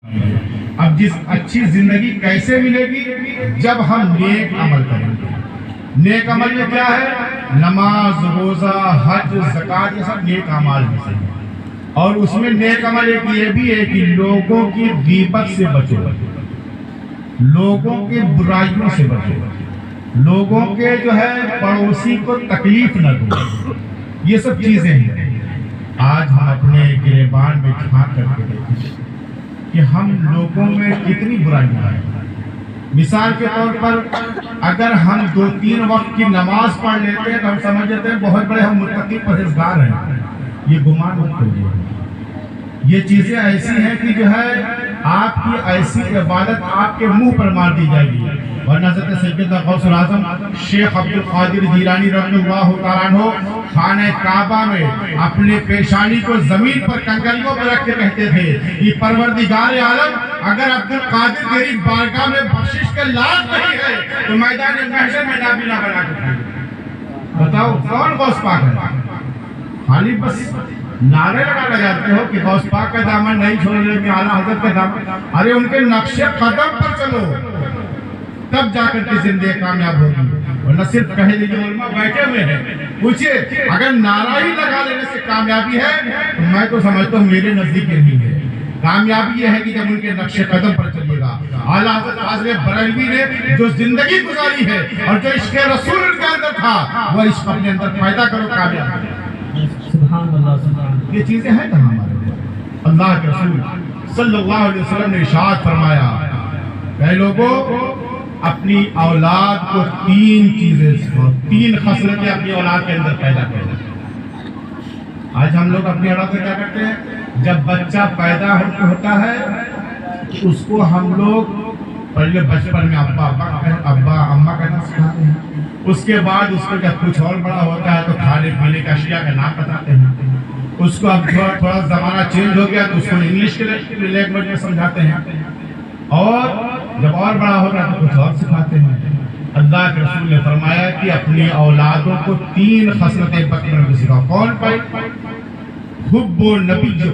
اب جس اچھی زندگی کیسے ملے گی؟ جب ہم نیک عمل کریں گے۔ نیک عمل میں کیا ہے؟ نماز، روزہ، حج، زکوٰۃ، یہ سب نیک اعمال میں سے ہیں۔ اور اس میں نیک عمل ایک یہ بھی ہے کہ لوگوں کی غیبت سے بچو، لوگوں کے برائیوں سے بچو، لوگوں کے جو ہے پڑوسی کو تکلیف نہ دو، یہ سب چیزیں ہیں۔ آج ہم اپنے گریبان میں جھانک کر کے دیکھیں کہ ہم لوگوں میں کتنی برائیاں ہیں۔ مثال کے طور پر اگر ہم 2-3 وقت کی نماز پڑھ لیتے ہیں تو ہم سمجھ لیتے ہیں بہت بڑے ہم متقی پرہیزگار ہیں۔ یہ گمان مت کریے، یہ چیزیں ایسی ہیں کہ جو ہے آپ کی ایسی عبادت آپ کے منہ پر مار دی جائے گی۔ ورنہ حضرت سیدنا غوث العظم شیخ عبد القادر جیلانی رضی اللہ تعالیٰ عنہ خانہ کعبہ میں اپنے پیشانی کو زمین پر کنکریوں پر رکھ کے کہتے تھے کہ پروردگار عالم، اگر عبد القادر تیری بارگاہ میں بخشش کا لائق نہیں ہے تو میدان محشر میں نابینا بنا کے کھائے۔ بتاؤ کون غوث پاک ہے؟ خالی بس نعرے لگاتے ہو کہ غوث پاک کا دامن نہیں چھوڑنے میں، اعلیٰ حضرت کا دامن، ارے ان کے نقش قدم پر چلو، تب جا کر کے زندگی کامیاب ہوگی۔ ورنہ صرف کہہ لیجیے علماء بیٹھے ہوئے ہیں، پوچھئے اگر نعرہ ہی لگا لینے سے کامیابی ہے تو میں تو سمجھتا ہوں میرے نزدیک نہیں ہے۔ کامیابی یہ ہے کہ جب ان کے نقش قدم پر چلیے گا۔ اعلیٰ حضرت حاضر بریلوی نے جو زندگی گزاری ہے اور جو عشق رسول ان کے اندر تھا وہ عشق اپنے اندر پیدا کرو، کامیاب۔ سبحان اللہ، سبحان اللہ۔ یہ چیزیں ہیں کہاں ہمارے؟ اللہ کے رسول صلی اللہ علیہ وسلم نے ارشاد فرمایا کہ لوگوں اپنی اولاد کو 3 چیزیں سکھاؤ، 3 خصلتیں اپنی اولاد کے اندر پیدا کریں۔ آج ہم لوگ اپنی اولاد سے کیا کرتے ہیں؟ جب بچہ پیدا ہوتا ہے اس کو ہم لوگ پہلے بچپن میں ابا اماں کہنا سکھاتے ہیں، اس کے بعد اس کو جب کچھ اور بڑا ہوتا ہے تو کھانے پینے کا اشیاء کا نام بتاتے ہیں، اس کو اب تھوڑا زمانہ چینج ہو گیا تو اس کو انگلش کے لینگویج میں سمجھاتے ہیں، اور جب اور بڑا ہوگا تو کچھ اور سکھاتے ہیں۔ اللہ کے رسول نے فرمایا کہ اپنی اولادوں کو 3 خصلتیں بچپن میں سکھاؤ۔ کون پائی؟ حب نبی، جو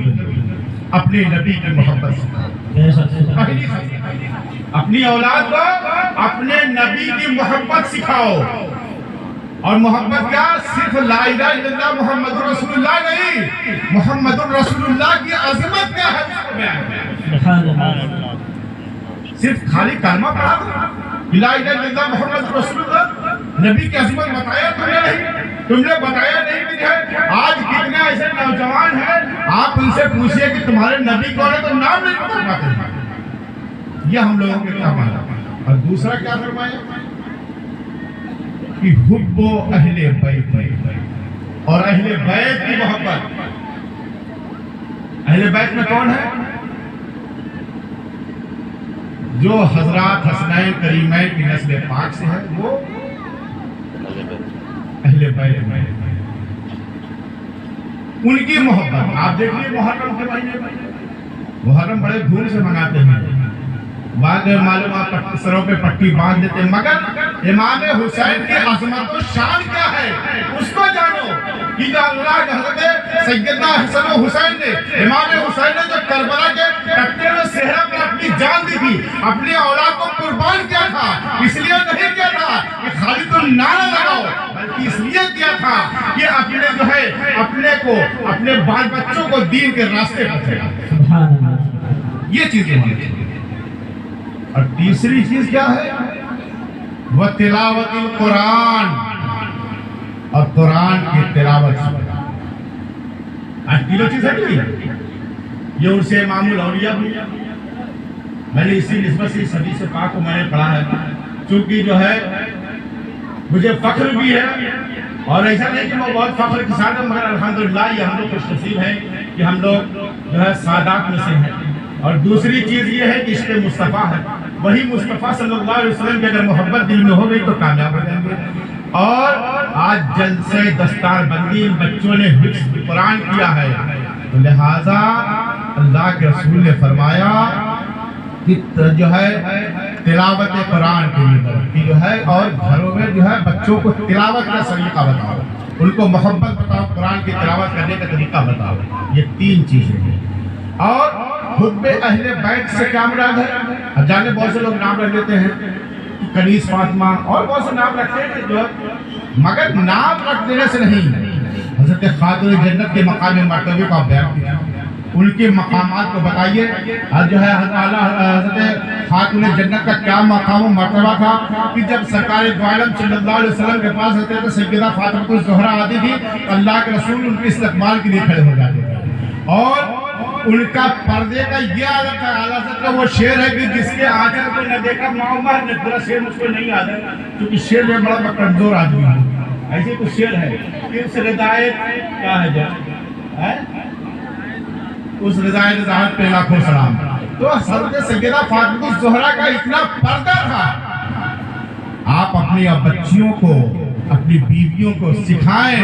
اپنے نبی کی محبت سکھاؤ۔ اپنی اولاد کو اپنے نبی کی محبت سکھاؤ، اور محبت کیا؟ صرف لا الہ الا اللہ محمد رسول اللہ نہیں، محمد رسول اللہ کی عظمت کیا ہے؟ صرف خالی کلمہ پڑھا دو، لا الہ الا اللہ محمد رسول اللہ، نبی کی عظمت بتایا تم نے نہیں، تم نے بتایا نہیں بھی ہے۔ آج کتنے ایسے نوجوان ہیں آپ ان سے پوچھئے کہ تمہارے نبی کون ہے تو نام نہیں بتا پاتے۔ یہ ہم لوگوں کے کام ہے۔ اور دوسرا کیا فرمایا کہ حب اہل بیت، اور اہل بیت کی محبت۔ اہل بیت میں کون ہے؟ جو حضرات حسنین کریمین کی نسل پاک سے ہے وہ اہل بیت میں، ان کی محبت۔ آپ دیکھیے محرم کے مہینے میں محرم بڑے دھوم سے مناتے ہیں، بعد معلوم آپ سروں پہ پٹی باندھ دیتے ہیں، مگر امام حسین کی عظمت و شان کیا ہے اس کو جانو کہ جو اللہ کے حضرت سیدنا حسن و حسین نے، امام حسین نے جو کربلا کے کٹے میں صحرا پر اپنی جان دی تھی، اپنی اولاد کو قربان کیا تھا، اس لیے نہیں کیا تھا کہ خالی تم نعرہ لگاؤ، بلکہ اس لیے کیا تھا کہ اپنے جو ہے اپنے کو، اپنے بال بچوں کو دین کے راستے پر چلاؤ۔ یہ چیزیں ہیں۔ اور تیسری چیز کیا ہے؟ وہ تلاوت القرآن، اور قرآن کی تلاوت۔ آج تینوں چیز ہے نہیں، یہ ان سے امام الاولیاء بھی، میں نے اسی نسبت سے اس حدیث پاک کو میں نے پڑھا ہے، چونکہ جو ہے مجھے فخر بھی ہے، اور ایسا نہیں کہ میں بہت فخر کے ساتھ، مگر الحمدللہ یہ ہم لوگ خوش نصیب ہیں کہ ہم لوگ جو ہے سادات میں سے ہیں۔ اور دوسری چیز یہ ہے کہ عشق مصطفیٰ ہے، وہی مصطفیٰ صلی اللہ علیہ وسلم کی اگر محبت دل میں ہو گئی تو کامیاب ہو جائیں گے۔ اور آج جلسے دستار بندی ان بچوں نے حفظ قرآن کیا ہے، تو لہٰذا اللہ کے رسول نے فرمایا کہ جو ہے تلاوت قرآن کے لیے جو ہے، اور گھروں میں جو ہے بچوں کو تلاوت کا طریقہ بتاؤ، ان کو محبت بتاؤ، قرآن کی تلاوت کرنے کا طریقہ بتاؤ۔ یہ 3 چیزیں ہیں۔ اور حب اہل بیت سے کیا مراد ہے؟ اب جانے بہت سے لوگ نام رکھ لیتے ہیں کنیز فاطمہ اور بہت سے نام رکھتے ہیں جو مگر نام رکھ دینے سے نہیں، حضرت خاتون جنت کے مقام مرتبے کو آپ بیان کیجیے، ان کے مقامات کو بتائیے، اور جو ہے حضرت خاتون جنت کا کیا مقام و مرتبہ تھا کہ جب سرکار دو عالم صلی اللہ علیہ وسلم کے پاس حضرت سیدہ فاطمہ الزہرا آتی تھی تو اللہ کے رسول ان کے استقبال کے لیے کھڑے ہو جاتے تھے، اور ان کا پردے کا یہ عادت ہے، اعلیٰ حضرت کا وہ شعر ہے کہ جس کے آنچل کو نہ دیکھا معمر نے، پورا شعر مجھ کو نہیں یاد ہے کیونکہ شعر میں بڑا کمزور آدمی ہوں، ایسے کچھ شعر ہے کہ اس رضایت کیا ہے جو اس رضایت رضاحت پہ لاکھوں سلام، تو حضرت سیدہ فاطمہ الزہرا کا اتنا پردہ تھا، آپ اپنی بچیوں کو اپنی بیویوں کو سکھائیں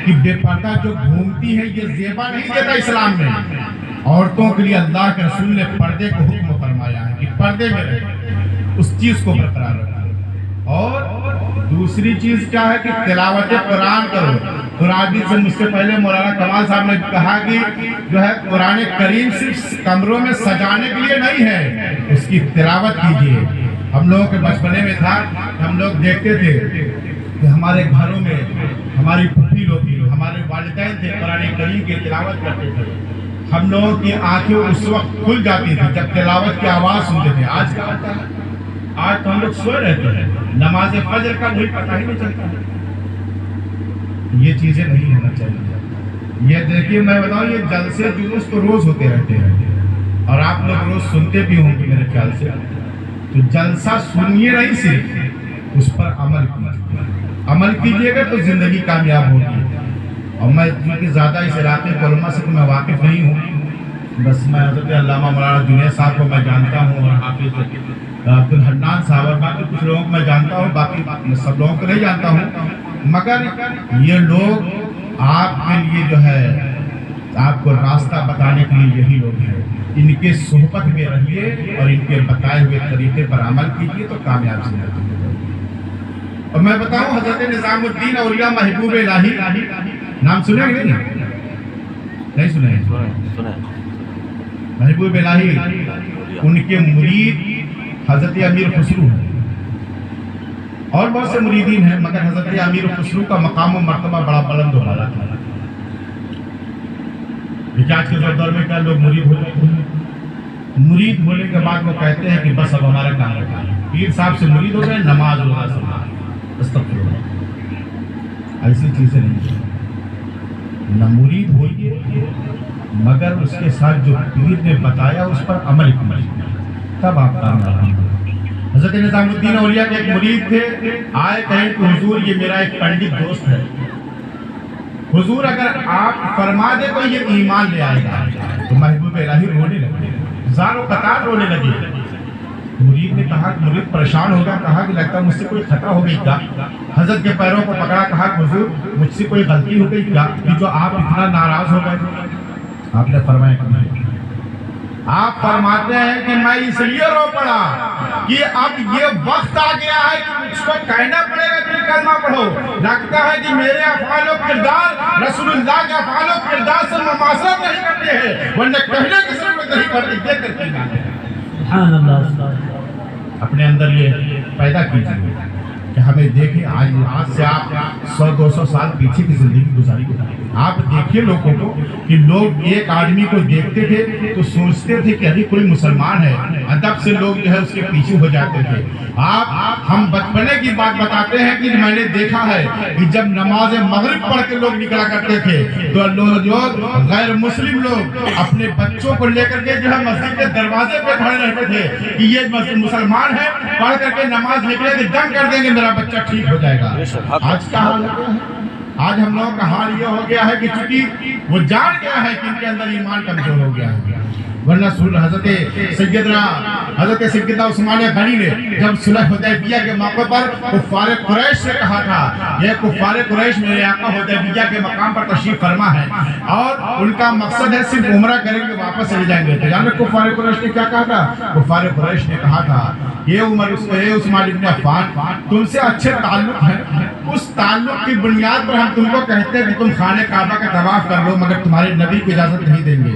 کہ بے پردہ جو گھومتی ہے یہ زیبا نہیں دیتا اسلام میں، عورتوں کے لیے اللہ کے رسول نے پردے کو حکم فرمایا ہے کہ پردے میں رہیں، اس چیز کو برقرار رکھیں، اور دوسری چیز کیا ہے کہ تلاوت قرآن کرو، قرآن سے مجھ سے پہلے مولانا کمال صاحب نے کہا کہ جو ہے قرآن کریم صرف کمروں میں سجانے کے لیے نہیں ہے، اس کی تلاوت کیجیے۔ ہم لوگوں کے بچپنے میں تھا ہم لوگ دیکھتے تھے کہ ہمارے گھروں میں ہماری پھوپھی لوگ تھی، ہمارے والدین تھے قرآن کریم کی تلاوت کرتے تھے، ہم لوگوں کی آنکھیں اس وقت کھل جاتی تھی جب تلاوت کی آواز سنتے تھے۔ آج کیا ہوتا ہے؟ آج تو ہم لوگ سوئے رہتے ہیں، نماز فجر کا کوئی پتہ ہی نہیں چلتا ہے۔ یہ چیزیں نہیں ہونا چاہیے۔ یہ دیکھیے میں بتاؤں یہ جلسے جلوس تو روز ہوتے رہتے ہیں اور آپ لوگ روز سنتے بھی ہوں گے میرے خیال سے، تو جلسہ سنیے نہیں صرف اس پر عمل کیجیے، عمل کیجیے گا تو زندگی کامیاب ہوگی۔ اور میں کیونکہ زیادہ اس علاقے کے علماء سے میں واقف نہیں ہوں، بس میں حضرت علامہ مولانا جنید صاحب کو میں جانتا ہوں اور حافظ عبدالحنان صاحب اور باقی کچھ لوگوں کو میں جانتا ہوں، باقی سب لوگوں کو نہیں جانتا ہوں، مگر یہ لوگ آپ کے لیے جو ہے آپ کو راستہ بتانے کے لیے یہی لوگ ہیں، ان کے صحبت میں رہیے اور ان کے بتائے ہوئے طریقے پر عمل کیجیے تو کامیاب زندگی ہوگی۔ اور میں بتاؤں حضرت نظام الدین اولیاء محبوب الہی نام سنے گے نہیں سنے؟ محبوب الہی ان کے مرید حضرت امیر خسرو ہیں اور بہت سے مریدین ہیں، مگر حضرت امیر خسرو کا مقام و مرتبہ بڑا بلند و بالا تھا۔ آج کے دور میں کیا لوگ مرید ہو جاتے ہیں، مرید ہونے کے بعد وہ کہتے ہیں کہ بس اب ہمارا کام رکھا ہے، پیر صاحب سے مرید ہو گئے، نماز روزہ سمجھ، استغفر اللہ، ایسی چیزیں نہیں ہیں۔ نہ مرید ہوئیے مگر اس کے ساتھ جو پیر نے بتایا اس پر عمل کیجیے، تب آپ کامیاب ہوں گے۔ حضرت نظام الدین اولیاء کے ایک مرید تھے، آئے کہیں کہ حضور یہ میرا ایک پنڈت دوست ہے، حضور اگر آپ فرما دے تو یہ ایمان لے آئے گا، تو محبوب الہی رونے لگے، زار و قطار رونے لگے۔ مرید نے کہا کہ مرید پریشان ہو گیا، کہا کہ لگتا ہے مجھ سے کوئی خطا ہو گئی کیا؟ حضرت کے پیروں کو پکڑا، کہا کہ حضور مجھ سے کوئی غلطی ہو گئی کیا کہ جو آپ اتنا ناراض ہو گئے؟ آپ نے فرمایا کہ نہیں۔ آپ فرماتے ہیں کہ میں اس لیے رو پڑا کہ اب یہ وقت آ گیا ہے کہ مجھ کو کہنا پڑے گا کہ کلمہ پڑھو، لگتا ہے کہ میرے افعال و کردار رسول اللہ کے افعال و کردار سے مماثلت نہیں کرتے ہیں، ورنہ کہنے کی ضرورت نہیں پڑتی، یہ ترکیب ہے۔ سبحان اللہ استاد، اپنے اندر یہ پیدا کیجیے کہ ہمیں دیکھیں آج سے آپ 100-200 سال پیچھے کی زندگی گزاری ہے۔ آپ دیکھیے لوگوں کو کہ لوگ ایک آدمی کو دیکھتے تھے تو سوچتے تھے کہ ابھی کوئی مسلمان ہے، ادب سے لوگ جو ہے اس کے پیچھے ہو جاتے تھے۔ ہم بچپنے کی بات بتاتے ہیں کہ میں نے دیکھا ہے کہ جب نماز مغرب پڑھ کے لوگ نکلا کرتے تھے تو لوگ غیر مسلم لوگ اپنے بچوں کو لے کر کے جو ہے مسجد کے دروازے پہ کھڑے رہتے تھے کہ یہ مسلمان ہے، پڑھ کر کے نماز نکلے تو دم کر دیں گے میرا بچہ ٹھیک ہو جائے گا۔ آج کا حال ہے، آج ہم لوگوں کا حال یہ ہو گیا ہے کہ چونکہ وہ جان گیا ہے کہ ان کے اندر ایمان کمزور ہو گیا ہے، ورنہ حضرت سیدنا عثمان غنی نے جب صلح حدیبیہ کے موقع پر کفار قریش سے کہا تھا یہ کفار قریش میرے آقا حدیبیہ کے مقام پر تشریف فرما ہے اور ان کا مقصد ہے صرف عمرہ کریں گے واپس چلے جائیں گے۔ تو جانتے کفار قریش نے کیا کہا تھا؟ کفار قریش نے کہا تھا یہ عثمان ابن عفان تم سے اچھے تعلق ہیں، اس تعلق کی بنیاد پر ہم تم کو کہتے ہیں کہ تم خانہ کعبہ کا طواف کر لو، مگر تمہارے نبی کو اجازت نہیں دیں گے۔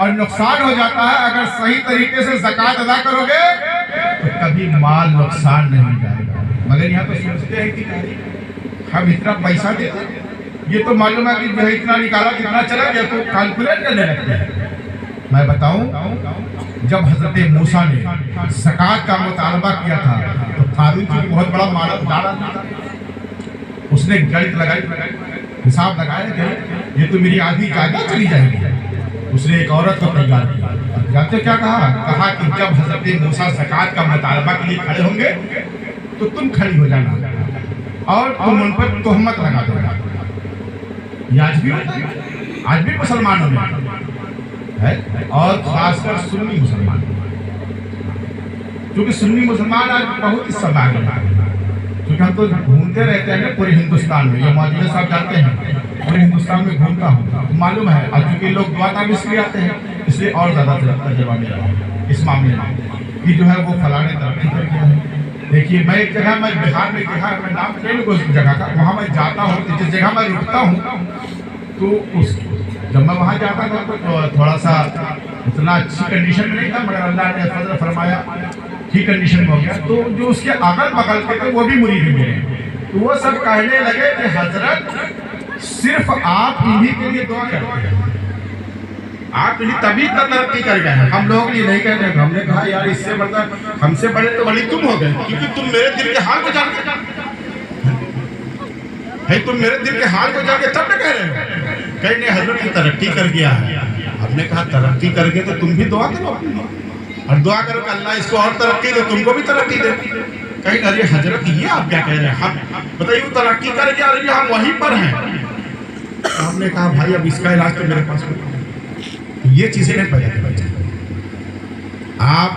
اور نقصان ہو جاتا ہے. اگر صحیح طریقے سے زکوٰۃ ادا کرو گے تو کبھی مال نقصان نہیں جائے گا. مگر یہاں تو سوچتے ہیں کہ ہم اتنا پیسہ دیتے ہیں, یہ تو معلوم ہے کہ جو ہے اتنا نکالا کتنا چلا گیا, تو کیلکولیٹ کرنے لگتے ہیں. میں بتاؤں, جب حضرت موسیٰ نے زکوٰۃ کا مطالبہ کیا تھا تو قارون جو بہت بڑا مالدار تھا, اس نے گنت لگائی, حساب لگایا کہ یہ تو میری آدھی جائیداد چلی جائے گی. اس نے ایک عورت کو تیار کیا. جانتے کیا کہا کہ جب حضرت موسیٰ زکوٰۃ کا مطالبہ کے لیے کھڑے ہوں گے تو تم کھڑی ہو جانا اور تم ان پر تہمت لگا دو. یہ آج بھی ہوتا ہے, آج بھی مسلمانوں میں ہے, اور خاص کر سنی مسلمان, کیونکہ سنی مسلمان آج بہت حصہ باغ ہے. کیونکہ ہم تو گھومتے رہتے ہیں پورے ہندوستان میں, یہ موجودہ صاحب جانتے ہیں پورے ہندوستان میں گھومتا ہوں, معلوم ہے. اور چونکہ لوگ دعا تاب اس لیے آتے ہیں, اس لیے اور زیادہ تجربہ میرا اس معاملے میں کہ جو ہے وہ فلانے ترقی کر گیا ہے. دیکھیے میں ایک جگہ, میں بہار میں دیکھا, میں نام لے لوں اس جگہ کا, وہاں میں جاتا ہوں, جس جگہ میں رکتا ہوں تو اس جب میں وہاں جاتا تھا تو تھوڑا سا اتنا اچھی کنڈیشن میں نہیں تھا, مگر اللہ نے فضل فرمایا ٹھیک کنڈیشن میں ہو گیا. تو جو اس کے اگل بغل کے تھے وہ بھی مرید میرے, تو وہ سب کہنے لگے کہ حضرت صرف آپ انہی کے لیے دعا کرتے ہیں, آپ انہی تبھی ترقی کر گئے ہیں, ہم لوگ یہ نہیں کہتے. ہم نے کہا یار اس سے مطلب ہم سے بڑے تو بڑی تم ہو گئے, کیونکہ تم میرے دل کے حال کو جانتے ہیں, تم میرے دل کے حال کو جان کے تب نہ کہہ رہے ہو. کہیں نہیں حضرت یہ ترقی کر گیا ہے. ہم نے کہا ترقی کر گئے تو تم بھی دعا کرو, اور دعا کرو کہ اللہ اس کو اور ترقی دے, تم کو بھی ترقی دے. کہیں ارے حضرت یہ آپ کیا کہہ رہے ہیں, ہم بتائیے وہ ترقی کر گیا, ارے ہم وہیں پر ہیں. ہم نے کہا بھائی اب اس کا علاج تو میرے پاس یہ چیزیں نہیں پیدا کرنا چاہیے. آپ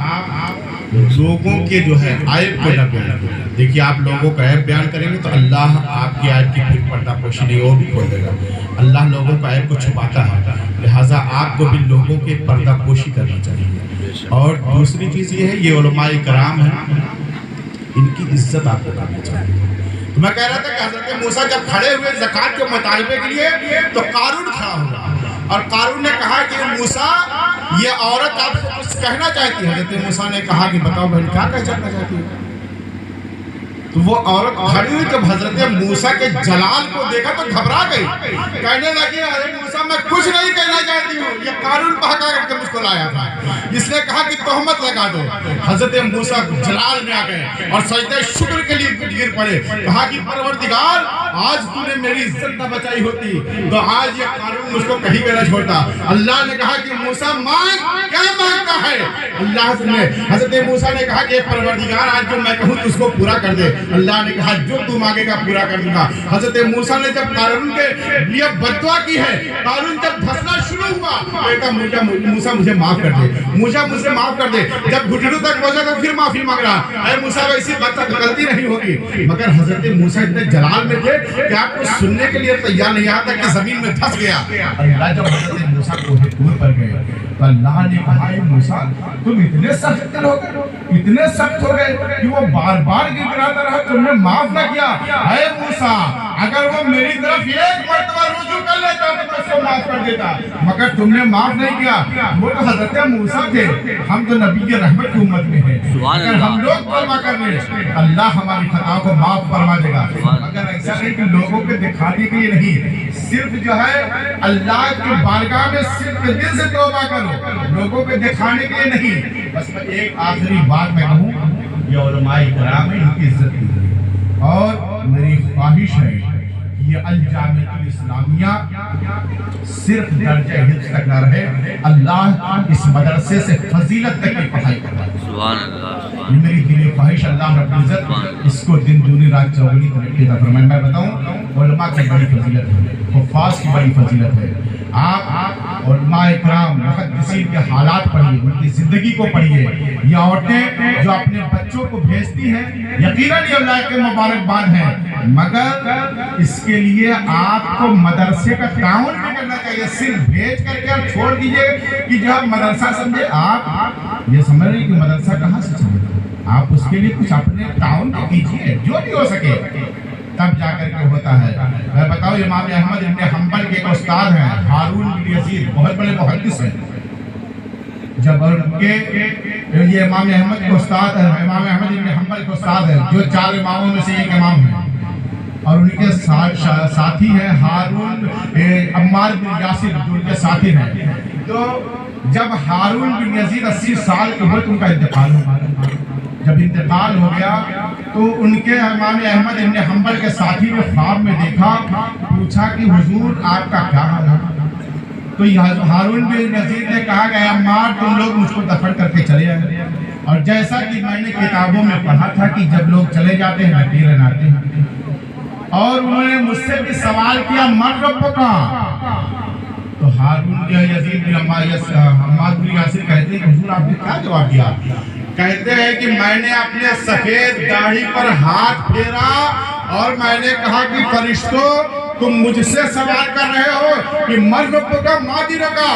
لوگوں کے جو ہے عیب کو نہ بیان کریں. دیکھیے آپ لوگوں کا عیب بیان کریں گے تو اللہ آپ کی عیب کی پھر پردہ پوشی نہیں وہ بھی کھول دے گا. اللہ لوگوں کا عیب کو چھپاتا ہے, لہٰذا آپ کو بھی لوگوں کے پردہ پوشی کرنا چاہیے. اور دوسری چیز یہ ہے, یہ علماء کرام ہیں, ان کی عزت آپ کو کرنی چاہیے. تو میں کہہ رہا تھا کہ حضرت موسیٰ جب کھڑے ہوئے زکوٰۃ کے مطالبے کے لیے تو قارون کھڑا ہوا, اور قارون نے کہا کہ موسیٰ یہ عورت آپ کو کچھ کہنا چاہتی ہے. حضرت موسیٰ نے کہا کہ بتاؤ بہن کیا کہنا چاہتی ہے. تو وہ عورت کھڑی ہوئی, جب حضرت موسیٰ کے جلال کو دیکھا تو گھبرا گئی, کہنے لگی ارے موسیٰ میں کچھ نہیں کہنا چاہتی ہوں, یہ قارون بہکا کر کے مجھ کو لایا تھا, اس نے کہا کہ تہمت لگا دو. حضرت موسیٰ جلال میں آ گئے اور سجدہ شکر کے لیے گر پڑے, کہا کہ پروردگار آج تو نے میری عزت نہ بچائی ہوتی تو آج یہ قارون مجھ کو کہیں پہ نہ چھوڑتا. اللہ نے کہا کہ موسیٰ مانگ, کیا مانگتا ہے. اللہ نے حضرت موسیٰ نے کہا کہ پروردگار آج جو میں کہوں تو اس کو پورا کر دے. اللہ نے کہا جو تم مانگے گا پورا کر دوں گا. حضرت موسیٰ نے جب قارون کے لیے بددعا کی ہے, قارون جب دھسنا شروع ہوا تو کہا موسیٰ مجھے معاف کر دے, موسیٰ مجھے معاف کر دے. جب گھٹنوں تک پہنچا تو پھر معافی مانگ رہا, اے موسیٰ ایسی غلطی نہیں ہوگی. مگر حضرت موسیٰ اتنے جلال میں تھے کہ آپ کو سننے کے لیے تیار نہیں آتا کہ زمین میں دھس گیا. اللہ جب حضرت موسیٰ کوہ طور پر گئے تو اللہ نے کہا اے موسیٰ تم اتنے سخت ہو گئے, اتنے سخت ہو گئے کہ وہ بار بار گراتا رہا, تم نے معاف نہ کیا. اے موسیٰ اگر وہ میری طرف ایک مرتبہ رجوع کر لیتا تو میں اس کو معاف کر دیتا, مگر تم نے معاف نہیں کیا. وہ تو حضرت موسیٰ تھے, ہم تو نبی کی رحمت کی امت میں ہیں. اگر ہم لوگ توبہ کر لیں اللہ ہماری خطاؤں کو معاف فرما دے گا. اگر ایسا نہیں کہ لوگوں کے دکھانے کے لیے نہیں, صرف جو ہے اللہ کی بارگاہ میں صرف دل سے توبہ کرو, لوگوں کے دکھانے کے لیے نہیں. بس میں ایک آخری بات میں کہوں, یہ علماء کرام ہیں, ان کی عزت کی, اور میری خواہش ہے یہ الجامعہ الاسلامیہ صرف درجہ حفظ تک نہ رہے, اللہ اس مدرسے سے فضیلت تک کی پڑھائی کروا. سبحان اللہ. یہ میری دلی خواہش, اللہ رب العزت اس کو دن دونی رات چوگنی ترقی عطا فرمائے. میں بتاؤں علماء کی بڑی فضیلت ہے, حفاظ کی بڑی فضیلت ہے. آپ علماء اکرام محدثین کے حالات پڑھیے, ان کی زندگی کو پڑھیے. یہ عورتیں جو اپنے بچوں کو بھیجتی ہیں یقیناً یہ اللہ کے مبارکباد ہیں, مگر اس کے لیے آپ کو مدرسے کا تعاون بھی کرنا چاہیے. صرف بھیج کر کے آپ چھوڑ دیجئے کہ جو آپ مدرسہ سمجھے, آپ یہ سمجھ رہے ہیں کہ مدرسہ کہاں سے چلے گا. آپ اس کے لیے کچھ اپنے تعاون کو کیجئے جو بھی ہو سکے, تب جا کر کے ہوتا ہے. میں بتاؤں امام احمد ابن حنبل کے ایک استاد ہیں ہارون بن یزید, بہت بڑے محدث ہیں, جب ان کے یہ امام احمد کے استاد ہیں، امام احمد بن حنبل کے استاد ہیں، جو 4 اماموں میں سے ایک امام ہیں، اور ان کے ساتھی ہیں ہارون عمار بن یاسر، جو ان کے ساتھی ہیں. تو جب ہارون بن یزید 80 سال کے ہوئے تو ان کا انتقال ہو گیا. جب انتقال ہو گیا تو ان کے امام احمد بن حنبل کے ساتھی نے خواب میں دیکھا، پوچھا کہ حضور آپ کا کیا حال ہے؟ تو ہارون بن یزید نے کہا کہ اے عمار تم لوگ مجھ کو دفن کر کے چلے آئے، اور جیسا کہ میں نے کتابوں میں پڑھا تھا کہ جب لوگ چلے جاتے ہیں نکیریں آتے ہیں. اور انہوں نے مجھ سے بھی سوال کیا من رب کا، تو ہارون بن یزید بن عمار بن یاسر کہتے ہیں کہ حضور آپ نے کیا جواب دیا؟ کہتے ہیں کہ میں نے اپنے سفید داڑھی پر ہاتھ پھیرا اور میں نے کہا کہ فرشتوں تم مجھ سے سوال کر رہے ہو کہ من رب کا مادی رکا.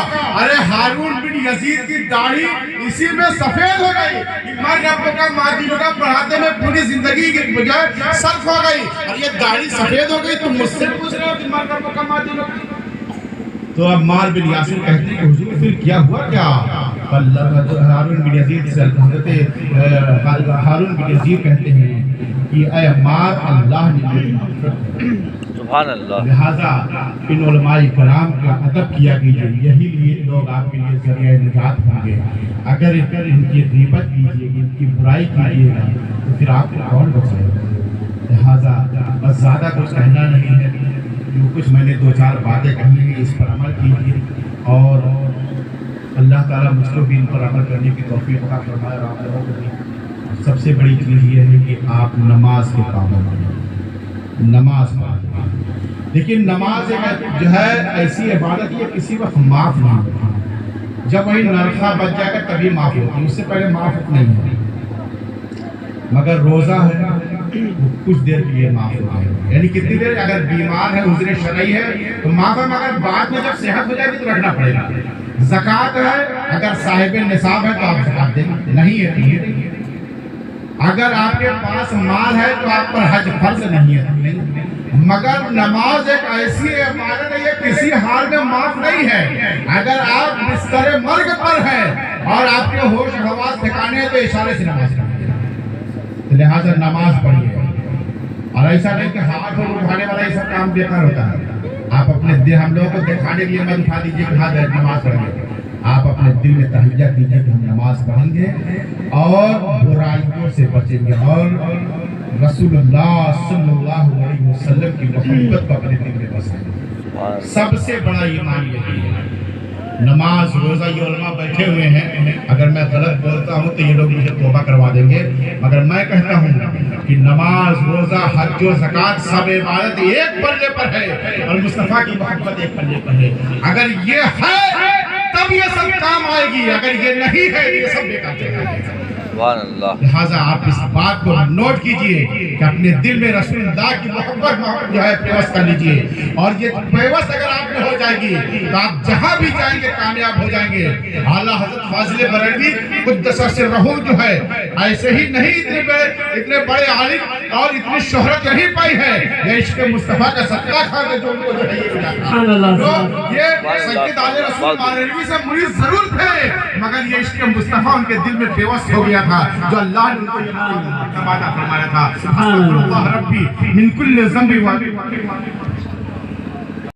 ارے ہارون بن یزید کی داڑھی اسی میں سفید ہو گئی کہ من رب کا مادی رکا پڑھاتے میں پوری زندگی کی بجائے صرف ہو گئی، اور یہ داڑھی سفید ہو گئی تم مجھ سے پوچھ رہے ہو کہ من رب کا مادی رکا. تو عمار بن یاسر کہتے ہیں کہ حضور پھر کیا ہوا کیا؟ ہارون بن یزید سے حضرت ہارون بن یزید کہتے ہیں کہ اے عمار اللہ نے میری مغفرت کی. سبحان اللہ. لہذا ان علماء کرام کا ادب کیا کیجیے، یہی لیے لوگ آپ کے لیے ذریعہ نجات ہوں گے. اگر ان کی غیبت کیجیے گی، ان کی برائی کیجیے گا تو پھر آپ کو کون بچائے گا؟ لہذا بس زیادہ کچھ کہنا نہیں ہے، جو کچھ میں نے 2-4 باتیں کہی ہیں اس پر عمل کیجیے، اور اللہ تعالیٰ مجھ کو بھی ان پر عمل کرنے کی توفیق عطا فرمائے. اور آپ لوگوں کو بھی سب سے بڑی چیز یہ ہے کہ آپ نماز کے پابند بنیں، نماز پڑھیں. لیکن نماز جو ہے ایسی عبادت یہ کسی وقت معاف نہیں ہوتی. جب وہی نرخہ بچ جائے گا تبھی معاف ہوتی ہے، اس سے پہلے معاف نہیں ہوتی. مگر روزہ ہے وہ کچھ دیر کے لیے معاف ہو جائے گا، یعنی کتنی دیر؟ اگر بیمار ہے عذر شرعی ہے تو معاف ہے، مگر بعد میں جب صحت ہو جائے گی تو رکھنا پڑے گا. زکوٰۃ ہے، اگر صاحب نصاب ہے تو آپ زکوٰۃ دیں، نہیں ہے تو یہ دیں. اگر آپ کے پاس مال ہے تو آپ پر حج فرض نہیں ہے. مگر نماز ایک ایسی عبادت ہے یہ کسی حال میں معاف نہیں ہے. اگر آپ بستر مرگ پر ہیں اور آپ کے ہوش حواس ٹھکانے ہیں تو اشارے سے نماز پڑھیے. لہٰذا نماز پڑھیے، اور ایسا نہیں کہ ہاتھ اٹھانے والا یہ سب کام بیکار ہوتا ہے. آپ اپنے دل، ہم لوگوں کو دکھانے کے لیے مت اٹھا دیجیے کہ ہاں نماز پڑھیں گے. آپ اپنے دل میں تہیہ کیجیے کہ ہم نماز پڑھیں گے اور برائیوں سے بچیں گے، اور رسول اللہ صلی اللہ علیہ وسلم کی محبت کو اپنے دل میں بسائیں گے. سب سے بڑا ایمان یہی ہے. نماز روزہ یہ علماء بیٹھے ہوئے ہیں، اگر میں غلط بولتا ہوں تو یہ لوگ مجھے توبہ کروا دیں گے، مگر میں کہتا ہوں کہ نماز روزہ حج و زکوٰۃ سب عبادت ایک پلے پر ہے، اور مصطفیٰ کی محبت ایک پلے پر ہے. اگر یہ ہے تب یہ سب کام آئے گی، اگر یہ نہیں ہے یہ سب بیکار چلا جائے گا. سبحان اللہ. لہٰذا آپ اس بات کو نوٹ کیجئے کہ اپنے دل میں رسول اللہ کی محبت جو ہے پیوست کر لیجئے، اور یہ پیوست اگر آپ میں ہو جائے گی تو آپ جہاں بھی جائیں گے کامیاب ہو جائیں گے. اعلیٰ حضرت فاضل بریلوی قدس سرہ جو ہے ایسے ہی نہیں اتنے بڑے عالم اور اتنی شہرت نہیں پائی ہے، یہ عشق مصطفیٰ کا صدقہ کھا کے جو ان کو جو ہے یہ ملا. یہ سید اعلی رسول بریلوی سے مرید ضرور تھے، مگر یہ عشق مصطفیٰ ان کے دل میں پیوست ہو گیا تھا، جو اللہ نے ان کو یہ فرمایا تھا. سبحان اللہ ربی من کل ذنب